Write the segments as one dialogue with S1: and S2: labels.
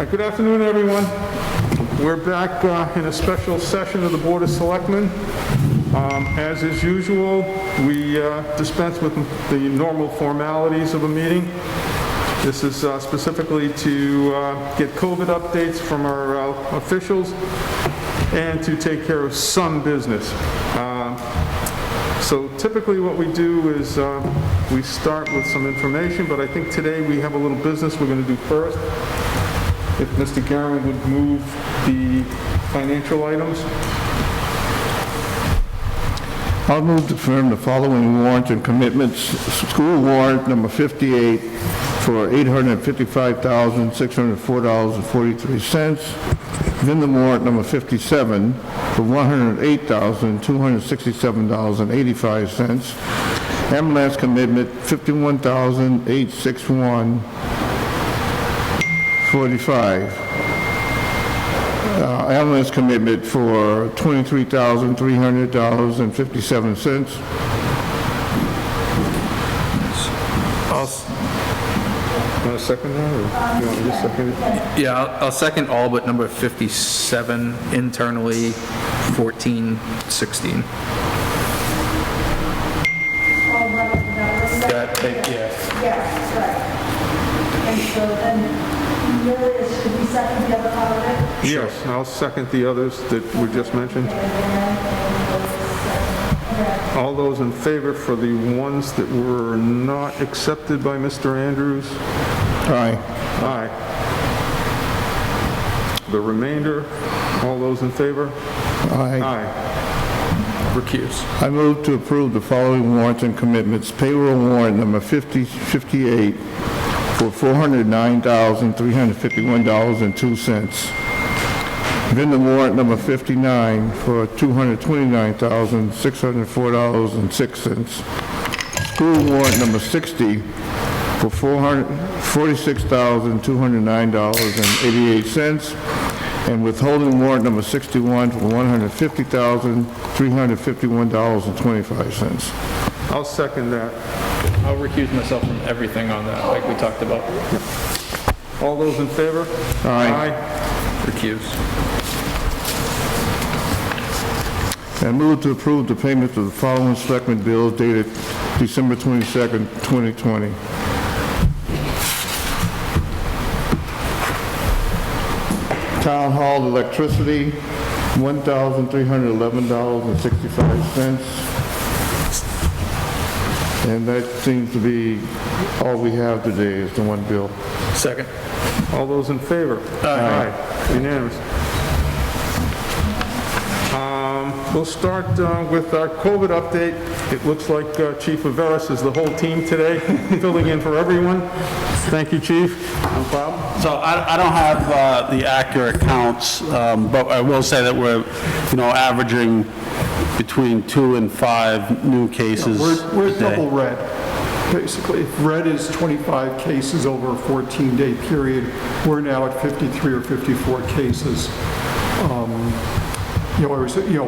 S1: Good afternoon, everyone. We're back in a special session of the Board of Selectmen. As is usual, we dispense with the normal formalities of a meeting. This is specifically to get COVID updates from our officials and to take care of some business. So typically what we do is we start with some information, but I think today we have a little business we're going to do first. If Mr. Guerin would move the financial items.
S2: I'll move to confirm the following warrants and commitments. School warrant number 58 for $855,604.43. Vendor warrant number 57 for $108,267.85. Ambulance commitment $51,861.45. Ambulance commitment for $23,300.57.
S1: Want to second that, or you want me to second it?
S3: Yeah, I'll second all but number 57, internally 1416.
S4: Yes, right. And so then, really, should we second the other part of it?
S1: Yes, I'll second the others that were just mentioned. All those in favor for the ones that were not accepted by Mr. Andrews?
S2: Aye.
S1: Aye. The remainder, all those in favor?
S2: Aye.
S1: Aye.
S3: Recuse.
S2: I move to approve the following warrants and commitments. Payroll warrant number 58 for $409,351.02. Vendor warrant number 59 for $229,604.06. School warrant number 60 for $46,209.88. And withholding warrant number 61 for $150,351.25.
S1: I'll second that.
S3: I'll recuse myself from everything on that, like we talked about.
S1: All those in favor?
S2: Aye.
S3: Recuse.
S2: And move to approve the payment of the following Selectmen bills dated December 22nd, 2020. Town Hall electricity, $1,311.65. And that seems to be all we have today is the one bill.
S3: Second.
S1: All those in favor? Aye. Unanimous. We'll start with our COVID update. It looks like Chief Averis is the whole team today, filling in for everyone. Thank you, Chief. No problem.
S5: So I don't have the accurate counts, but I will say that we're, averaging between 2 and 5 new cases
S6: We're
S5: a day.
S6: double red, basically. If red is 25 cases over a 14-day period, we're now at 53 or 54 cases.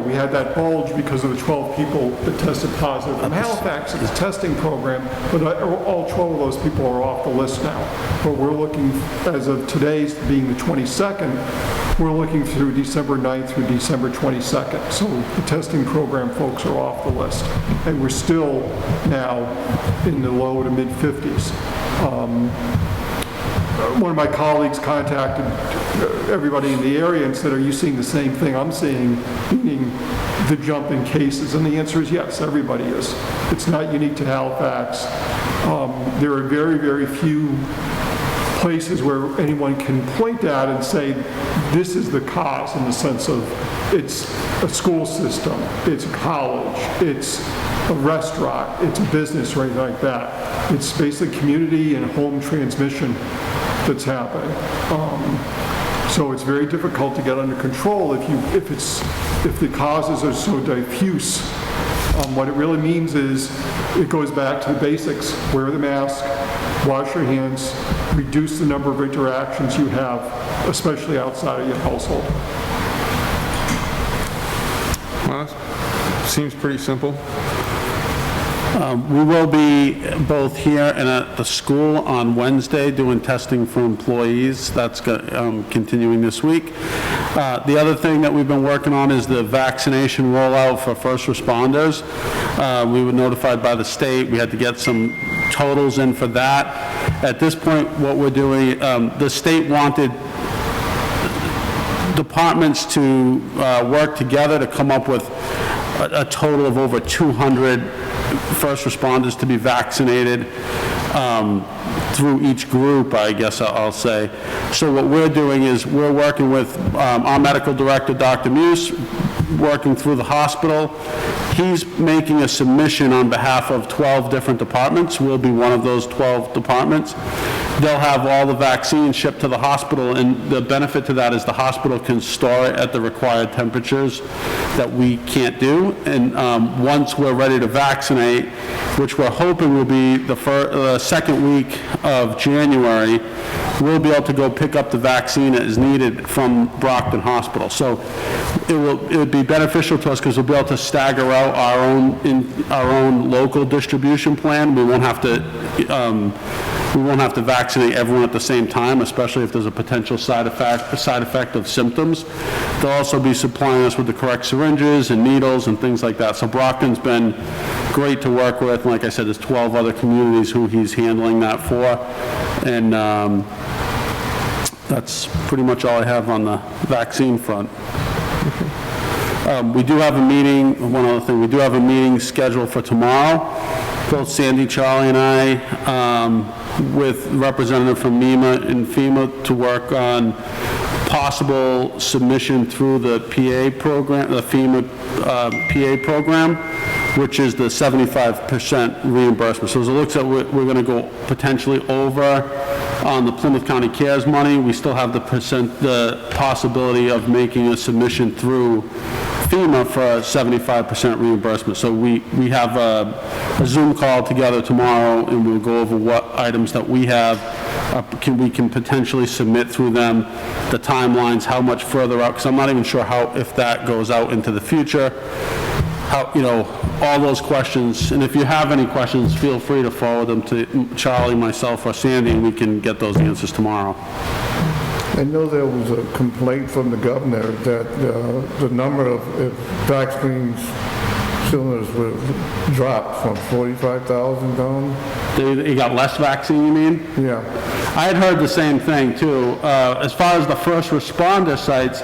S6: We had that bulge because of the 12 people that tested positive from Halifax in the testing program, but all 12 of those people are off the list now. But we're looking, as of today's being the 22nd, we're looking through December 9th through December 22nd. So the testing program folks are off the list. And we're still now in the low to mid 50s. One of my colleagues contacted everybody in the area and said, are you seeing the same thing I'm seeing, meaning the jump in cases? And the answer is yes, everybody is. It's not unique to Halifax. There are very, very few places where anyone can point at and say, this is the cause, in the sense of it's a school system, it's a college, it's a restaurant, it's a business, or anything like that. It's basically community and home transmission that's happening. So it's very difficult to get under control if the causes are so diffuse. What it really means is it goes back to the basics: wear the mask, wash your hands, reduce the number of interactions you have, especially outside of your household.
S1: Well, seems pretty simple.
S5: We will be both here and at the school on Wednesday doing testing for employees. That's continuing this week. The other thing that we've been working on is the vaccination rollout for first responders. We were notified by the state. We had to get some totals in for that. At this point, what we're doing, the state wanted departments to work together to come up with a total of over 200 first responders to be vaccinated through each group, I guess I'll say. So what we're doing is we're working with our medical director, Dr. Muse, working through the hospital. He's making a submission on behalf of 12 different departments. We'll be one of those 12 departments. They'll have all the vaccines shipped to the hospital, and the benefit to that is the hospital can store it at the required temperatures that we can't do. And once we're ready to vaccinate, which we're hoping will be the second week of January, we'll be able to go pick up the vaccine that is needed from Brockton Hospital. So it would be beneficial to us because we'll be able to stagger out our own local distribution plan. We won't have to vaccinate everyone at the same time, especially if there's a potential side effect of symptoms. They'll also be supplying us with the correct syringes and needles and things like that. So Brockton's been great to work with. And like I said, there's 12 other communities who he's handling that for. And that's pretty much all I have on the vaccine front. We do have a meeting, one other thing, we do have a meeting scheduled for tomorrow. Both Sandy, Charlie, and I, with representative from MEMA and FEMA to work on possible submission through the PA program, the FEMA PA program, which is the 75% reimbursement. So as it looks like we're going to go potentially over on the Plymouth County CARES money. We still have the possibility of making a submission through FEMA for a 75% reimbursement. So we have a Zoom call together tomorrow, and we'll go over what items that we have we can potentially submit through them, the timelines, how much further out, because I'm not even sure if that goes out into the future. All those questions, and if you have any questions, feel free to forward them to Charlie, myself, or Sandy, and we can get those answers tomorrow.
S2: I know there was a complaint from the governor that the number of vaccines cylinders were dropped from 45,000 down.
S5: They got less vaccine, you mean?
S2: Yeah.
S5: I had heard the same thing, too. As far as the first responder sites,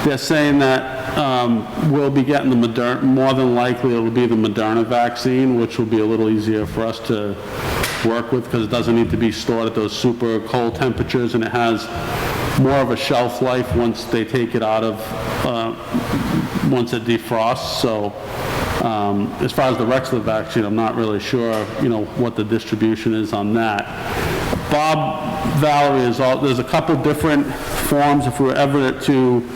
S5: they're saying that we'll be getting the Moderna, more than likely it'll be the Moderna vaccine, which will be a little easier for us to work with because it doesn't need to be stored at those super cold temperatures, and it has more of a shelf life once they take it out of, once it defrosts. So as far as the rest of the vaccine, I'm not really sure, what the distribution is on that. Bob Valerie there's a couple different forms if we were ever to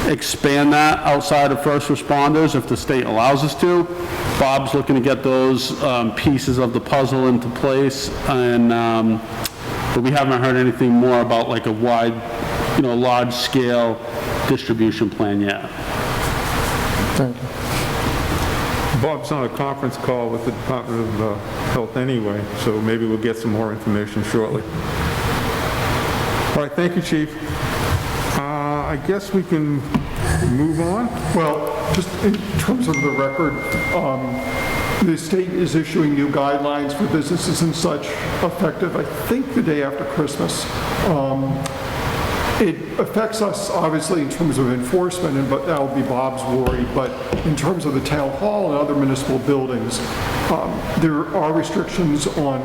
S5: expand that outside of first responders, if the state allows us to. Bob's looking to get those pieces of the puzzle into place, and but we haven't heard anything more about like a wide, large-scale distribution plan yet.
S2: Thank you.
S1: Bob's on a conference call with the Department of Health anyway, so maybe we'll get some more information shortly. All right, thank you, Chief. I guess we can move on.
S6: Well, just in terms of the record, the state is issuing new guidelines for businesses and such, effective, I think, the day after Christmas. It affects us, obviously, in terms of enforcement, but that will be Bob's worry. But in terms of the town hall and other municipal buildings, there are restrictions on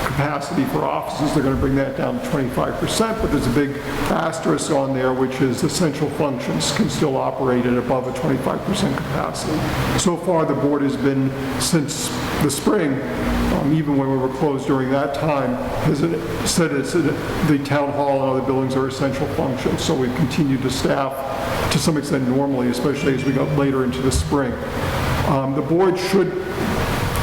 S6: capacity for offices. They're going to bring that down to 25%, but there's a big asterisk on there, which is essential functions can still operate at above a 25% capacity. So far, the board has been, since the spring, even when we were closed during that time, has said the town hall and other buildings are essential functions. So we've continued to staff to some extent normally, especially as we got later into the spring. The board should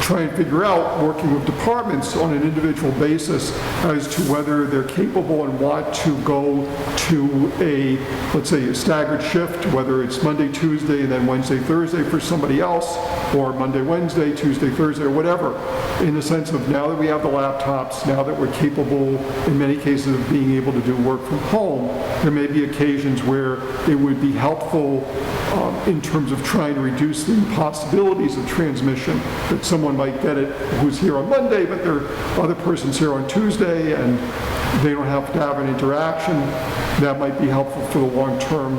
S6: try and figure out, working with departments on an individual basis, as to whether they're capable and want to go to a, let's say, a staggered shift, whether it's Monday, Tuesday, and then Wednesday, Thursday for somebody else, or Monday, Wednesday, Tuesday, Thursday, or whatever, in the sense of now that we have the laptops, now that we're capable, in many cases, of being able to do work from home, there may be occasions where it would be helpful in terms of trying to reduce the possibilities of transmission, that someone might get it who's here on Monday, but their other person's here on Tuesday, and they don't have to have an interaction. That might be helpful for the long-term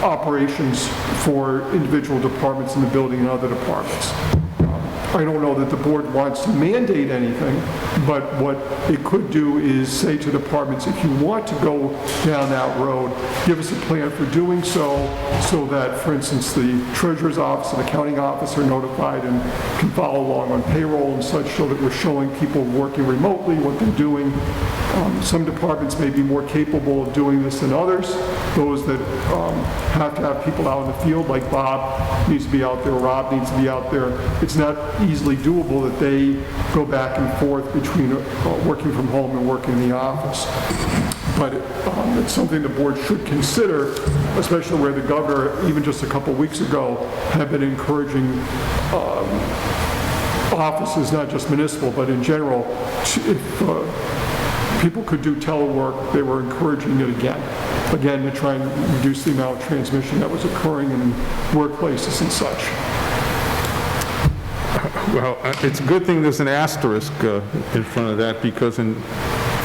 S6: operations for individual departments in the building and other departments. I don't know that the board wants to mandate anything, but what it could do is say to departments, if you want to go down that road, give us a plan for doing so that, for instance, the treasurer's office and accounting office are notified and can follow along on payroll and such, so that we're showing people working remotely what they're doing. Some departments may be more capable of doing this than others. Those that have to have people out in the field, like Bob needs to be out there, Rob needs to be out there. It's not easily doable that they go back and forth between working from home and working in the office. But it's something the board should consider, especially where the governor, even just a couple weeks ago, had been encouraging offices, not just municipal, but in general, if people could do telework, they were encouraging it again to try and reduce the amount of transmission that was occurring in workplaces and such.
S1: Well, it's a good thing there's an asterisk in front of that, because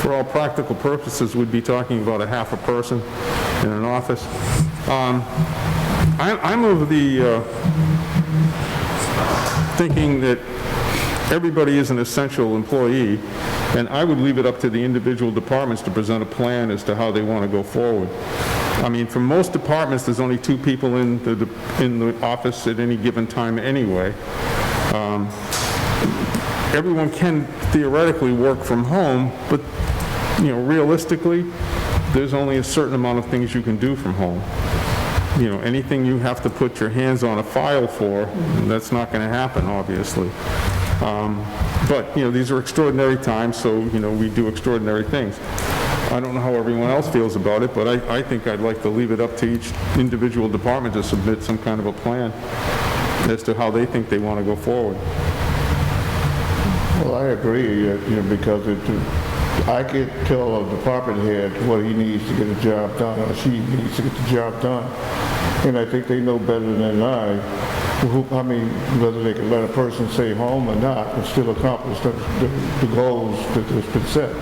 S1: for all practical purposes, we'd be talking about a half a person in an office. I'm of the thinking that everybody is an essential employee, and I would leave it up to the individual departments to present a plan as to how they want to go forward. I mean, for most departments, there's only 2 people in the office at any given time anyway. Everyone can theoretically work from home, but, realistically, there's only a certain amount of things you can do from home. Anything you have to put your hands on a file for, that's not going to happen, obviously. But, these are extraordinary times, so, we do extraordinary things. I don't know how everyone else feels about it, but I think I'd like to leave it up to each individual department to submit some kind of a plan as to how they think they want to go forward.
S2: Well, I agree, because I could tell a department head what he needs to get the job done, or she needs to get the job done. And I think they know better than whether they can let a person stay home or not and still accomplish the goals that have been set.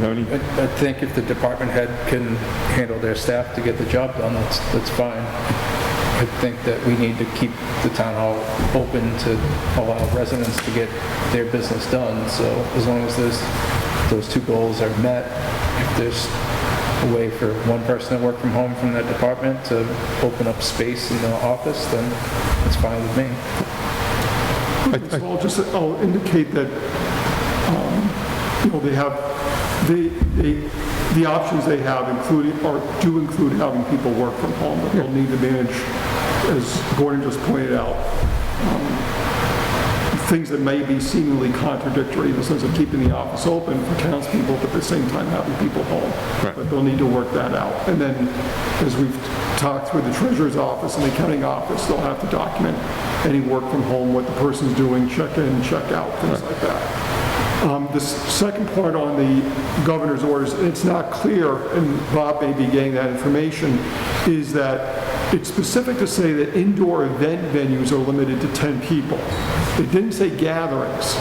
S3: I think if the department head can handle their staff to get the job done, that's fine. I think that we need to keep the town hall open to allow residents to get their business done. So as long as those 2 goals are met, if there's a way for one person to work from home from that department to open up space in the office, then it's fine with me.
S6: So I'll indicate that, they have, the options they have do include having people work from home, but they'll need to manage, as Gordon just pointed out, things that may be seemingly contradictory in the sense of keeping the office open for townspeople, but at the same time having people home.
S1: Right.
S6: But they'll need to work that out. And then, as we've talked through the treasurer's office and the accounting office, they'll have to document any work from home, what the person's doing, check in, check out, things like that. The second part on the governor's orders, it's not clear, and Bob may be getting that information, is that it's specific to say that indoor event venues are limited to 10 people. It didn't say gatherings.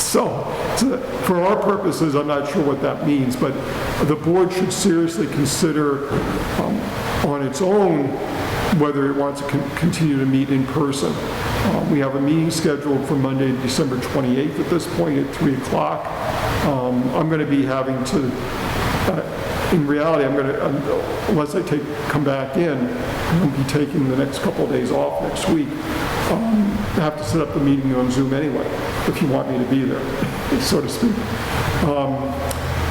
S6: So for our purposes, I'm not sure what that means, but the board should seriously consider on its own whether it wants to continue to meet in person. We have a meeting scheduled for Monday, December 28th at this point at 3 o'clock. I'm going to be having to, in reality, unless I come back in, I'll be taking the next couple of days off next week. I have to set up the meeting on Zoom anyway, if you want me to be there, so to speak.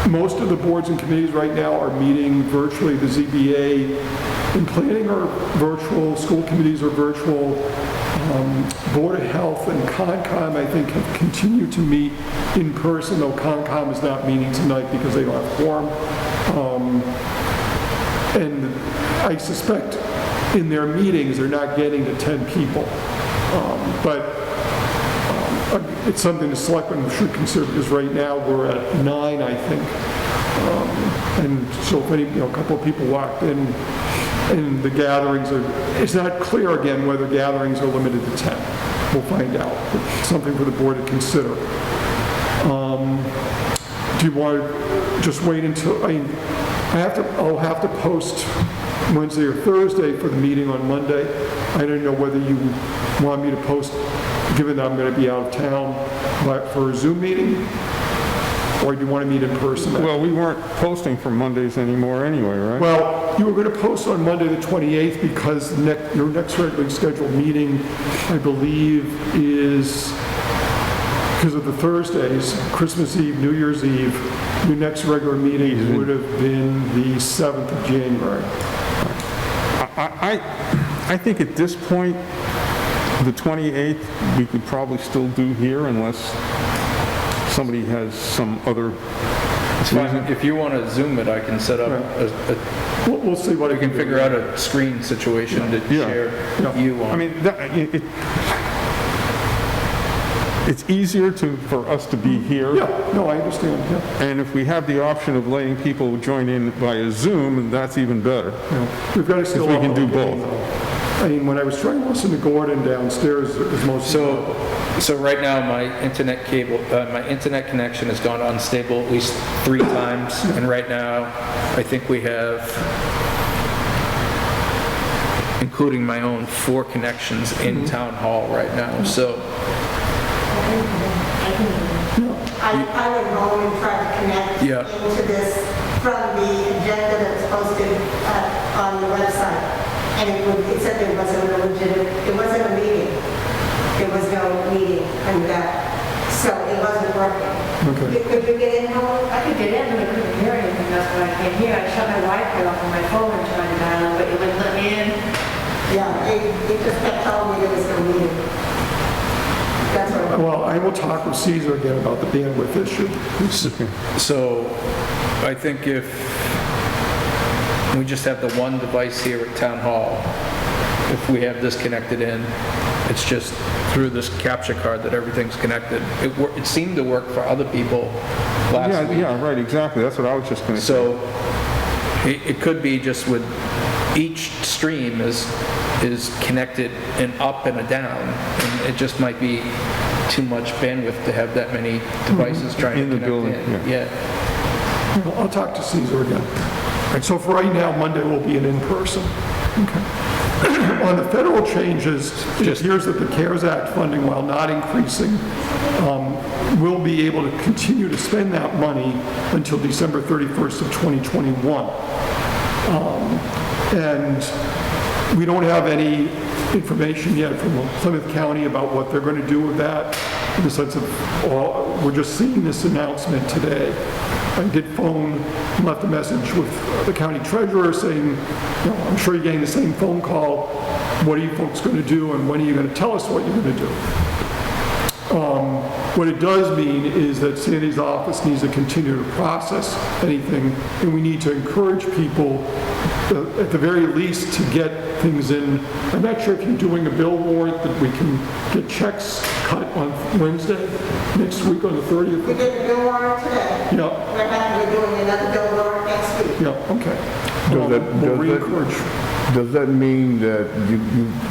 S6: Most of the boards and committees right now are meeting virtually. The ZBA and planning are virtual, school committees are virtual. Board of Health and Concom, I think, have continued to meet in person, though Concom is not meeting tonight because they don't have quorum. And I suspect in their meetings, they're not getting to 10 people. But it's something the selectmen should consider, because right now we're at 9, I think. And so if any, a couple of people walked in, and the gatherings are, it's not clear again whether gatherings are limited to 10. We'll find out. It's something for the board to consider. Do you want to just wait until, I'll have to post Wednesday or Thursday for the meeting on Monday. I don't know whether you want me to post, given that I'm going to be out of town, for a Zoom meeting, or do you want to meet in person?
S1: Well, we weren't posting for Mondays anymore anyway, right?
S6: Well, you were going to post on Monday the 28th because your next regularly scheduled meeting, I believe, is, because of the Thursdays, Christmas Eve, New Year's Eve, your next regular meeting would have been the 7th of January.
S1: I think at this point, the 28th, we could probably still do here unless somebody has some other
S3: It's fine. If you want to Zoom it, I can set up
S6: We'll see what
S3: we can figure out a screen situation to share you on.
S1: I mean, it's easier for us to be here.
S6: Yeah, no, I understand, yeah.
S1: And if we have the option of letting people join in via Zoom, that's even better.
S6: We've got to still...
S1: we can do both.
S6: I mean, when I was trying to listen to Gordon downstairs, it was mostly...
S3: So right now, my internet connection has gone unstable at least 3 times, and right now, I think we have, including my own, 4 connections in Town Hall right now, so...
S7: I would go and try to connect into this from the agenda that's posted on the website. And it said there wasn't a legitimate, it wasn't a meeting. There was no meeting under that. So it wasn't working.
S6: Okay.
S7: Could you get in, Helen?
S8: I could get in, but I couldn't hear anything. That's why I can't hear. I shut my Wi-Fi off on my phone and tried to dial in, but it wouldn't let me in.
S7: Yeah, it just kept telling me there was no meeting. That's what
S6: Well, I will talk with Caesar again about the bandwidth issue.
S3: So I think if we just have the one device here at Town Hall, if we have this connected in, it's just through this capture card that everything's connected. It seemed to work for other people last week.
S1: Yeah, right, exactly. That's what I was just going to say.
S3: So it could be just with each stream is connected an up and a down, and it just might be too much bandwidth to have that many devices trying
S1: In
S3: to
S1: the
S3: connect
S1: building,
S3: in.
S1: yeah.
S6: Well, I'll talk to Caesar again. And so for right now, Monday will be an in-person. Okay. On the federal changes, it appears that the CARES Act funding, while not increasing, will be able to continue to spend that money until December 31st of 2021. And we don't have any information yet from Plymouth County about what they're going to do with that, in the sense of, we're just seeing this announcement today. I did phone and left a message with the county treasurer saying, I'm sure you're getting the same phone call. What are you folks going to do, and when are you going to tell us what you're going to do? What it does mean is that Sandy's office needs to continue to process anything, and we need to encourage people, at the very least, to get things in. I'm not sure if you're doing a bill warrant that we can get checks cut on Wednesday, next week on the 30th.
S7: we did the bill warrant today.
S6: Yeah.
S7: We're going to be doing another bill warrant next week.
S6: Yeah, okay. We'll re-encourage.
S2: Does that mean that you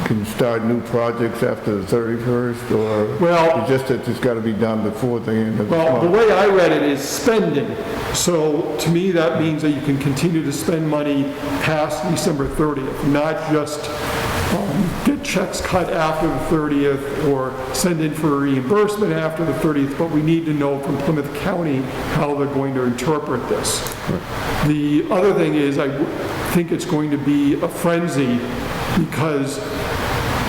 S2: can start new projects after the 31st, or
S6: Well-
S2: it's just that it's got to be done before the end of the
S6: Well, the
S2: month?
S6: way I read it is spending. So to me, that means that you can continue to spend money past December 30th, not just get checks cut after the 30th or send in for reimbursement after the 30th, but we need to know from Plymouth County how they're going to interpret this. The other thing is, I think it's going to be a frenzy, because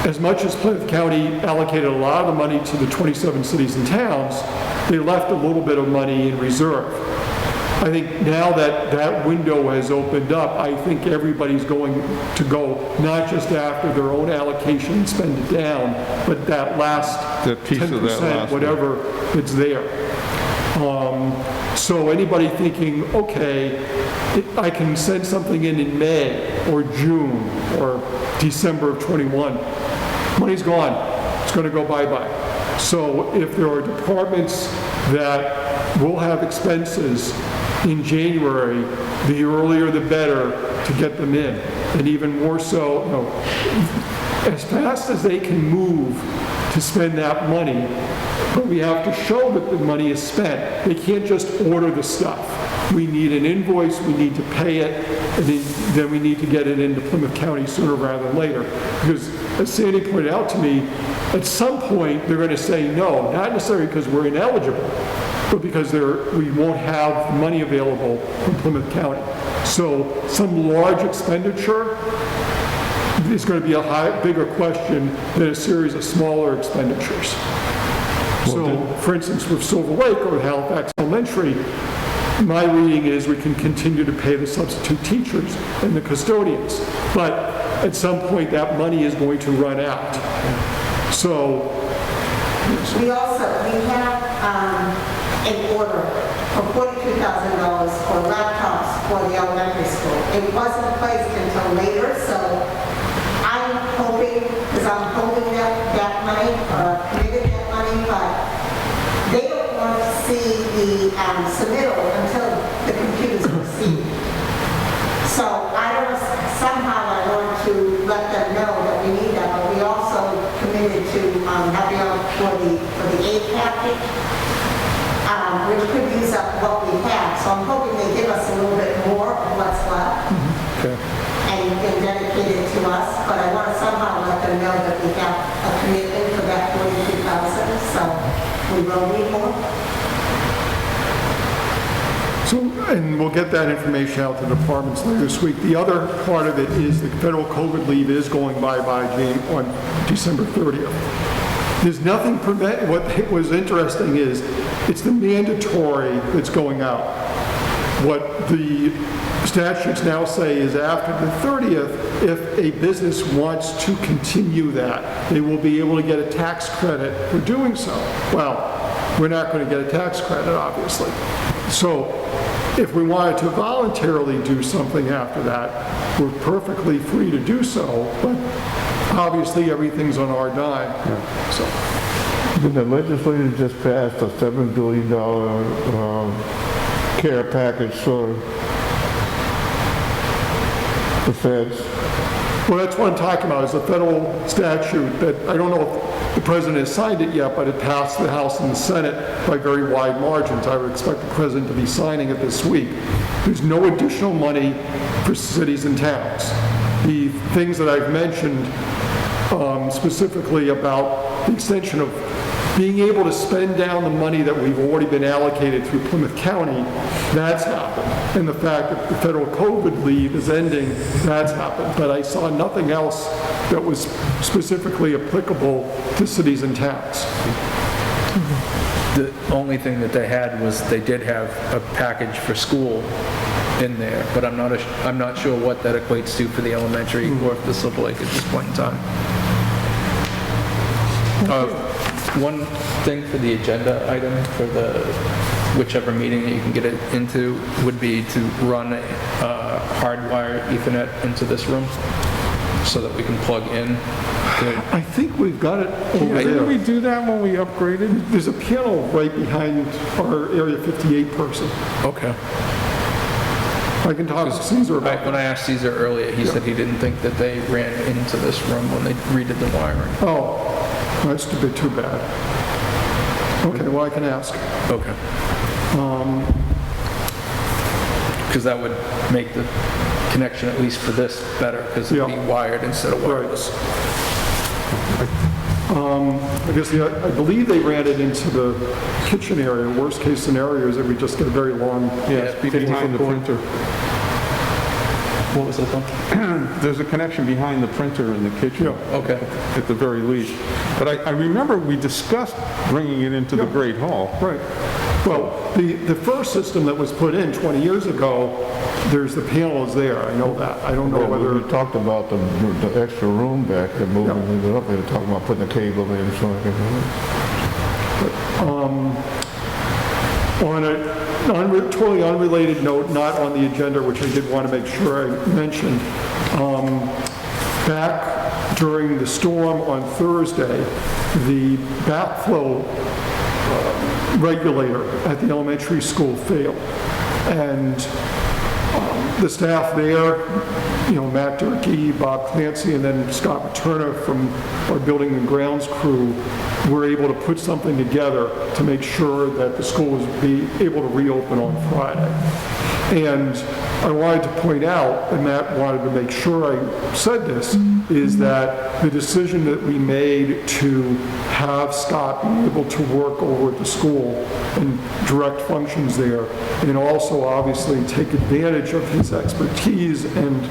S6: as much as Plymouth County allocated a lot of the money to the 27 cities and towns, they left a little bit of money in reserve. I think now that that window has opened up, I think everybody's going to go, not just after their own allocation and spend it down, but that last
S1: That piece of that
S6: 10%,
S1: last one.
S6: whatever it's there. So anybody thinking, okay, I can send something in May or June or December of '21, money's gone. It's going to go bye-bye. So if there are departments that will have expenses in January, the earlier the better to get them in. And even more so, as fast as they can move to spend that money, but we have to show that the money is spent. They can't just order the stuff. We need an invoice, we need to pay it, and then we need to get it into Plymouth County sooner rather than later. Because as Sandy pointed out to me, at some point, they're going to say no, not necessarily because we're ineligible, but because we won't have money available from Plymouth County. So some large expenditure is going to be a bigger question than a series of smaller expenditures. So, for instance, with Silver Lake or with Halifax Elementary, my reading is we can continue to pay the substitute teachers and the custodians. But at some point, that money is going to run out. So,
S7: We have an order for $42,000 for laptops for the elementary school. It wasn't placed until later, so I'm hoping, because I'm holding that money, committed that money, but they don't want to see the submittal until the computers are received. So somehow I want to let them know that we need that, but we also committed to having out for the aid package, which could use up what we have. So I'm hoping they give us a little bit more of what's left and dedicate it to us. But I want to somehow let them know that we have a commitment for that $42,000. So we will need more.
S6: So, and we'll get that information out to the departments later this week. The other part of it is the federal COVID leave is going bye-bye on December 30th. There's nothing what was interesting is it's the mandatory that's going out. What the statutes now say is after the 30th, if a business wants to continue that, they will be able to get a tax credit for doing so. Well, we're not going to get a tax credit, obviously. So if we wanted to voluntarily do something after that, we're perfectly free to do so, but obviously everything's on our dime. So.
S2: The legislature just passed a $7 billion care package for the feds.
S6: Well, that's what I'm talking about, is a federal statute that, I don't know if the president has signed it yet, but it passed the House and the Senate by very wide margins. I would expect the president to be signing it this week. There's no additional money for cities and towns. The things that I've mentioned specifically about the extension of being able to spend down the money that we've already been allocated through Plymouth County, that's happened. And the fact that the federal COVID leave is ending, that's happened. But I saw nothing else that was specifically applicable to cities and towns.
S3: The only thing that they had was they did have a package for school in there, but I'm not sure what that equates to for the elementary or for Silver Lake at this point in time. One thing for the agenda item for whichever meeting that you can get it into would be to run a hardwire Ethernet into this room so that we can plug in.
S6: I think we've got it over there.
S1: Didn't we do that when we upgraded?
S6: There's a panel right behind our Area 58 person.
S3: Okay.
S6: I can talk to Caesar about
S3: When I asked Caesar earlier, he said he didn't think that they ran into this room when they redid the wiring.
S6: Oh, that's a bit too bad. Okay, well, I can ask.
S3: Okay. Because that would make the connection, at least for this, better, because it'd be wired instead of wireless.
S6: I guess, I believe they ran it into the kitchen area. Worst case scenario is that we just get a very long...
S1: Yes, behind the printer.
S3: What was that, though?
S1: There's a connection behind the printer in the kitchen.
S3: Okay.
S1: At the very least. But I remember we discussed bringing it into the Great Hall.
S6: Right. Well, the first system that was put in 20 years ago, there's the panels there, I know that. I don't know
S2: Well,
S6: whether,
S2: we talked about the extra room back there, moving it up, they were talking about putting a cable in so I
S6: on a totally unrelated note, not on the agenda, which I did want to make sure I mentioned, back during the storm on Thursday, the backflow regulator at the elementary school failed. And the staff there, Matt Durkee, Bob Clancy, and then Scott Turner from our building and grounds crew were able to put something together to make sure that the school was able to reopen on Friday. And I wanted to point out, and Matt wanted to make sure I said this, is that the decision that we made to have Scott be able to work over at the school and direct functions there, and also obviously take advantage of his expertise and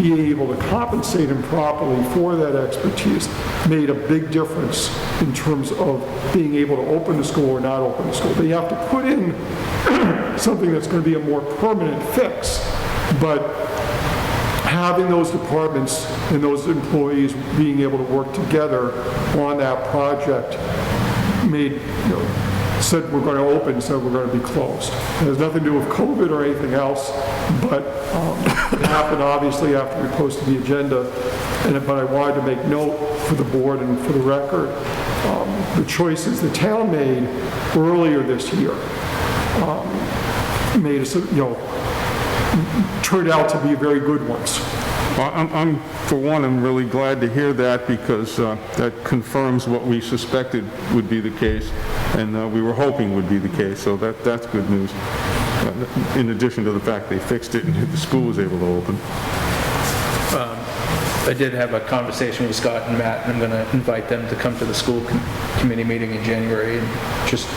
S6: being able to compensate him properly for that expertise, made a big difference in terms of being able to open the school or not open the school. They have to put in something that's going to be a more permanent fix, but having those departments and those employees being able to work together on that project made, said we're going to open, said we're going to be closed. It has nothing to do with COVID or anything else, but it happened obviously after we posted the agenda, but I wanted to make note for the board and for the record, the choices the town made earlier this year made us, turned out to be very good ones.
S1: Well, for one, I'm really glad to hear that because that confirms what we suspected would be the case and we were hoping would be the case, so that's good news. In addition to the fact they fixed it and the school was able to open.
S3: I did have a conversation with Scott and Matt, and I'm going to invite them to come to the school committee meeting in January and just,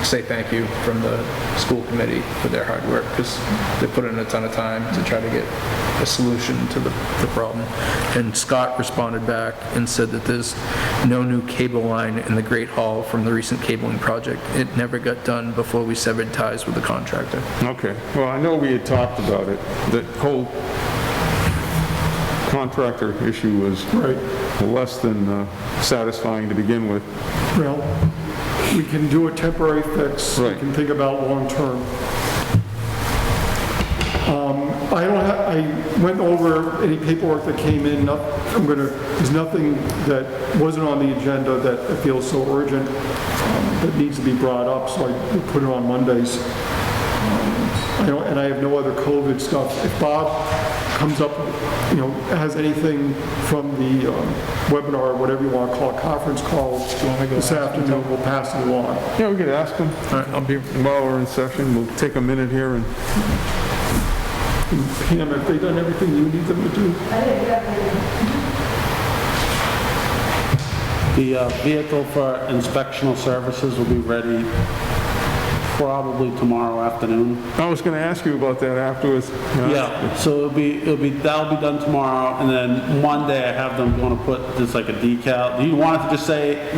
S3: say thank you from the school committee for their hard work, because they put in a ton of time to try to get a solution to the problem. And Scott responded back and said that there's no new cable line in the Great Hall from the recent cabling project. It never got done before we severed ties with the contractor.
S1: Okay, well, I know we had talked about it. The whole contractor issue was less than satisfying to begin with.
S6: Well, we can do a temporary fix.
S1: Right.
S6: We can think about long-term. I went over any paperwork that came in. There's nothing that wasn't on the agenda that I feel is so urgent that needs to be brought up, so I put it on Mondays. And I have no other COVID stuff. If Bob comes up, has anything from the webinar, or whatever you want to call it, conference call this afternoon, we'll pass it along.
S1: Yeah, we could ask them. All right, while we're in session, we'll take a minute here and...
S6: Pam, have they done everything you need them to do?
S5: The vehicle for inspectional services will be ready probably tomorrow afternoon.
S1: I was going to ask you about that afterwards.
S5: Yeah, so that'll be done tomorrow, and then Monday I have them going to put just like a decal. Do you want it to just say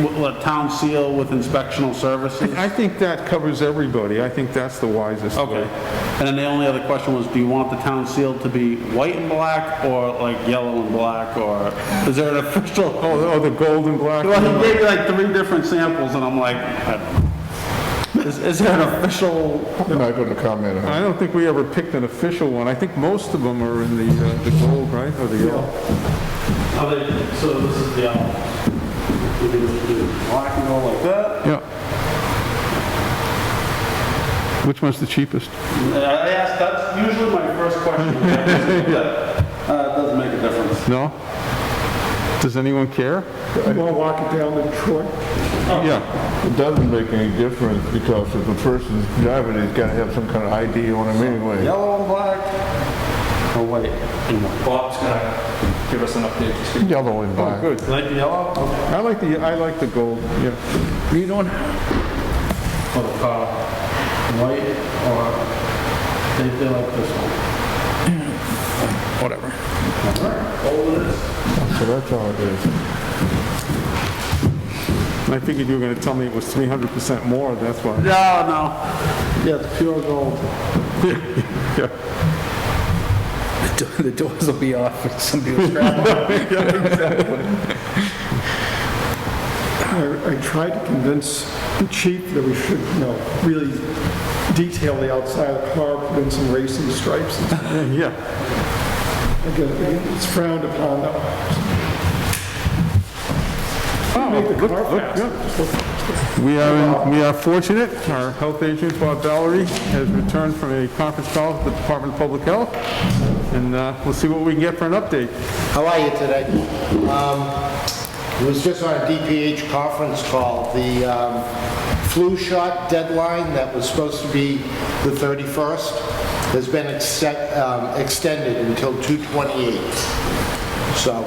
S5: town seal with inspectional services?
S1: I think that covers everybody. I think that's the wisest way.
S5: Okay. And then the only other question was, do you want the town seal to be white and black, or like yellow and black, or is there an official?
S1: Oh, the gold and black?
S5: Well, he gave me like 3 different samples, and I'm like, I don't know. Is there an official?
S2: I'm not going to comment on it.
S1: I don't think we ever picked an official one. I think most of them are in the gold, right, or the yellow.
S5: So this is the yellow. We do black and gold like that.
S1: Yeah. Which one's the cheapest?
S5: I asked, that's usually my first question. It doesn't make a difference.
S1: No? Does anyone care?
S6: You want to walk it down to Detroit?
S1: Yeah.
S2: It doesn't make any difference because if the person's driving, he's got to have some kind of ID on him anyway.
S5: Yellow and black, or white and white.
S3: Bob's going to give us an update this week.
S2: Yellow and
S1: Oh,
S2: black.
S1: good.
S5: You like the yellow? Okay.
S1: I like the gold, yeah.
S5: What are you doing? For the car, white, or they like this one?
S3: Whatever.
S5: Gold it is.
S2: So that's all it is.
S1: I figured you were going to tell me it was 300% more, that's why.
S5: No, no.
S2: Yeah, it's pure gold.
S1: Yeah.
S3: The doors will be off if somebody will scrap them.
S6: I tried to convince the chief that we should, really detail the outside of the car, put in some racing stripes.
S1: Yeah.
S6: Again, it's frowned upon though. Make the car faster. Just look-
S1: We are fortunate. Our health agent, Bob Valerie, has returned from a conference call with the Department of Public Health, and we'll see what we can get for an update.
S9: How are you today? It was just on a DPH conference call. The flu shot deadline that was supposed to be the 31st has been extended until 2/28. So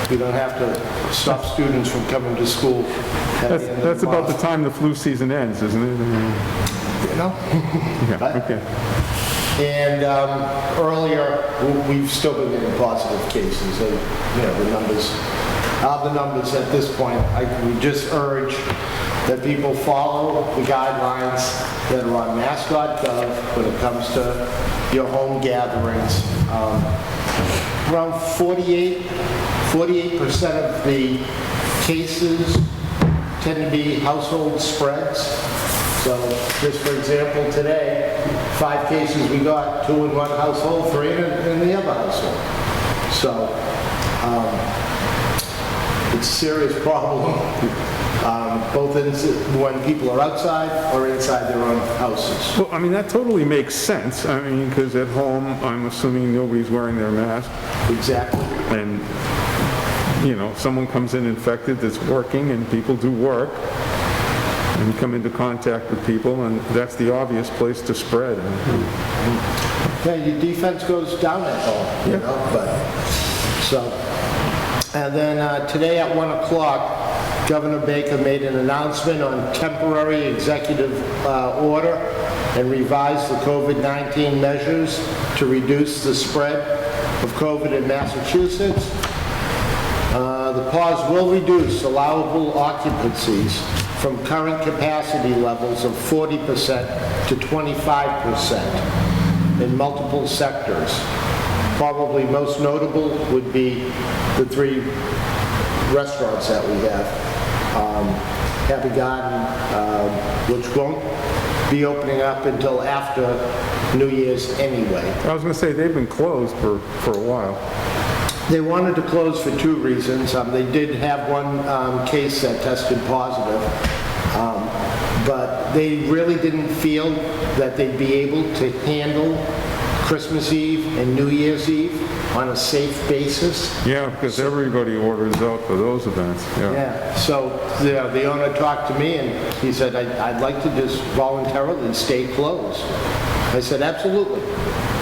S9: we don't have to stop students from coming to school at the end of
S1: That's
S9: the
S1: about the
S9: month.
S1: time the flu season ends, isn't it?
S9: You know?
S1: Yeah, okay.
S9: And earlier, we've still been getting positive cases. The numbers at this point, we just urge that people follow the guidelines that are on mass.gov when it comes to your home gatherings. Around 48% of the cases tend to be household spreads. So just for example, today, 5 cases we got, 2 in one household, 3 in the other household. So it's a serious problem, both when people are outside or inside their own houses.
S1: Well, I mean, that totally makes sense. I mean, because at home, I'm assuming nobody's wearing their mask,
S9: Exactly.
S1: and, someone comes in infected that's working, and people do work, and come into contact with people, and that's the obvious place to spread.
S9: Yeah, your defense goes down at home, And then today at 1 o'clock, Governor Baker made an announcement on temporary executive order and revised the COVID-19 measures to reduce the spread of COVID in Massachusetts. The pause will reduce allowable occupancies from current capacity levels of 40% to 25% in multiple sectors. Probably most notable would be the 3 restaurants that we have. Happy Garden, which won't be opening up until after New Year's anyway.
S1: I was going to say, they've been closed for a while.
S9: They wanted to close for 2 reasons. They did have one case that tested positive, but they really didn't feel that they'd be able to handle Christmas Eve and New Year's Eve on a safe basis.
S1: Yeah, because everybody orders out for those events, yeah.
S9: Yeah, so the owner talked to me and he said, I'd like to just voluntarily stay closed. I said, absolutely.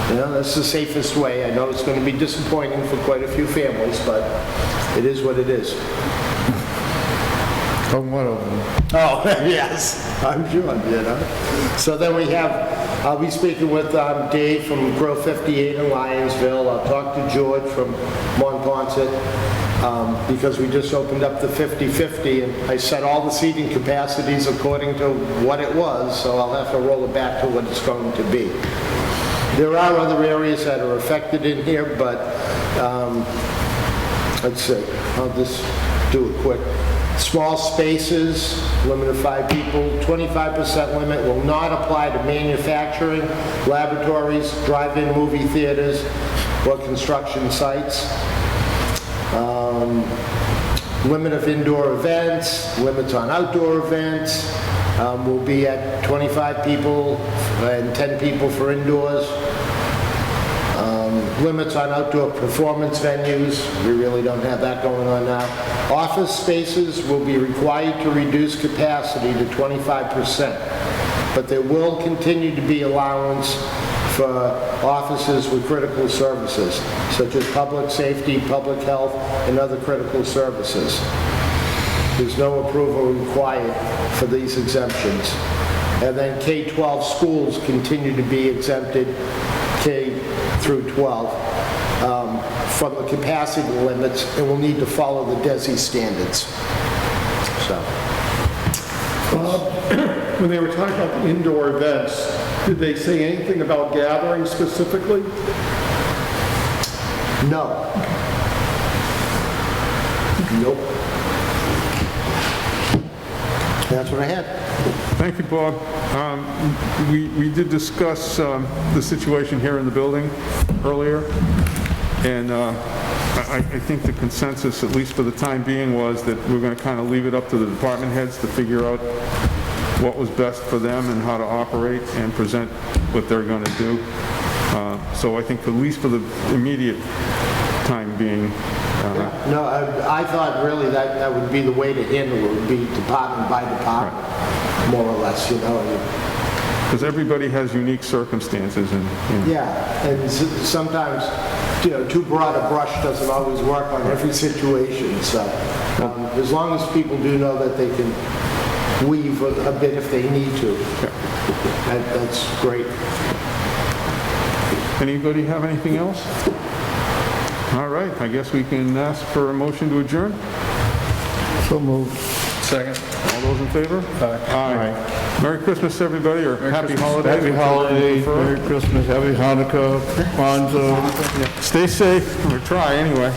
S9: That's the safest way. I know it's going to be disappointing for quite a few families, but it is what it is.
S2: I'm one of them.
S9: Oh, yes, I'm sure, So then I'll be speaking with Dave from Grow 58 in Lionsville. I'll talk to George from Monpont, because we just opened up the 50/50, and I set all the seating capacities according to what it was, so I'll have to roll it back to what it's going to be. There are other areas that are affected in here, but let's see, I'll just do it quick. Small spaces, limit of 5 people, 25% limit will not apply to manufacturing, laboratories, drive-in movie theaters, or construction sites. Limit of indoor events, limits on outdoor events will be at 25 people and 10 people for indoors. Limits on outdoor performance venues, we really don't have that going on now. Office spaces will be required to reduce capacity to 25%, but there will continue to be allowance for offices with critical services, such as public safety, public health, and other critical services. There's no approval required for these exemptions. And then K-12 schools continue to be exempted, K through 12, from the capacity limits, and will need to follow the DESI standards. So,
S6: When they were talking about the indoor events, did they say anything about gathering specifically?
S9: No. Nope. That's what I had.
S1: Thank you, Bob. We did discuss the situation here in the building earlier, and I think the consensus, at least for the time being, was that we're going to kind of leave it up to the department heads to figure out what was best for them and how to operate and present what they're going to do. So I think at least for the immediate time being,
S9: No, I thought really that would be the way to handle it, would be department by department, more or less, you know.
S1: because everybody has unique circumstances and, you know.
S9: Yeah, and sometimes, you know, too broad a brush doesn't always work on every situation, so as long as people do know that they can weave a bit if they need to, that's great.
S1: Anybody have anything else? All right, I guess we can ask for a motion to adjourn.
S2: So moved.
S3: Second.
S1: All those in favor? Aye. Merry Christmas, everybody, or happy holidays.
S2: Happy holidays, Merry Christmas, Happy Hanukkah, Kwanzaa.
S1: Stay safe, or try anyway.